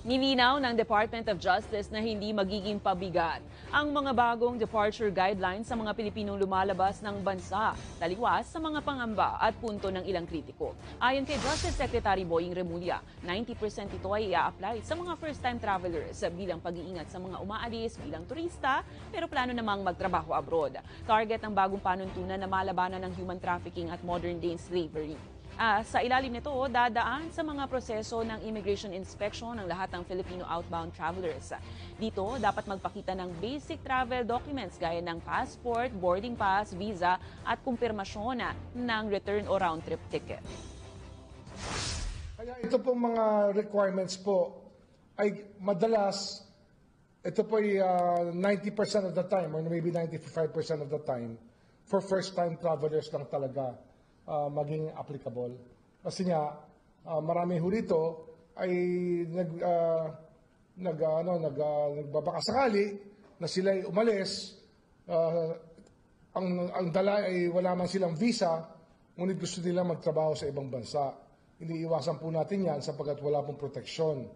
Nilinaw ng Department of Justice na hindi magiging pabigat ang mga bagong departure guidelines sa mga Pilipinong lumalabas ng bansa, taliwas sa mga pangamba at punto ng ilang kritiko. Ayon kay Justice Secretary Boying Remulla, 90% ito ay i-apply sa mga first-time travelers bilang pag-iingat sa mga umaalis bilang turista pero plano namang magtrabaho abroad. Target ng bagong panuntunan na malabanan ng human trafficking at modern-day slavery. Sa ilalim nito, dadaan sa mga proseso ng immigration inspection ng lahat ng Filipino outbound travelers. Dito, dapat magpakita ng basic travel documents gaya ng passport, boarding pass, visa at kumpirmasyon ng return o round-trip ticket. Kaya ito pong mga requirements po ay madalas, ito po ay 90% of the time or maybe 95% of the time for first-time travelers lang talaga maging applicable. Kasi nga, marami ho rito ay nagbabakasakali na sila ay umalis. Ang dala ay wala man silang visa, ngunit gusto nila magtrabaho sa ibang bansa. Iniiwasan po natin yan sapagkat wala pong proteksyon.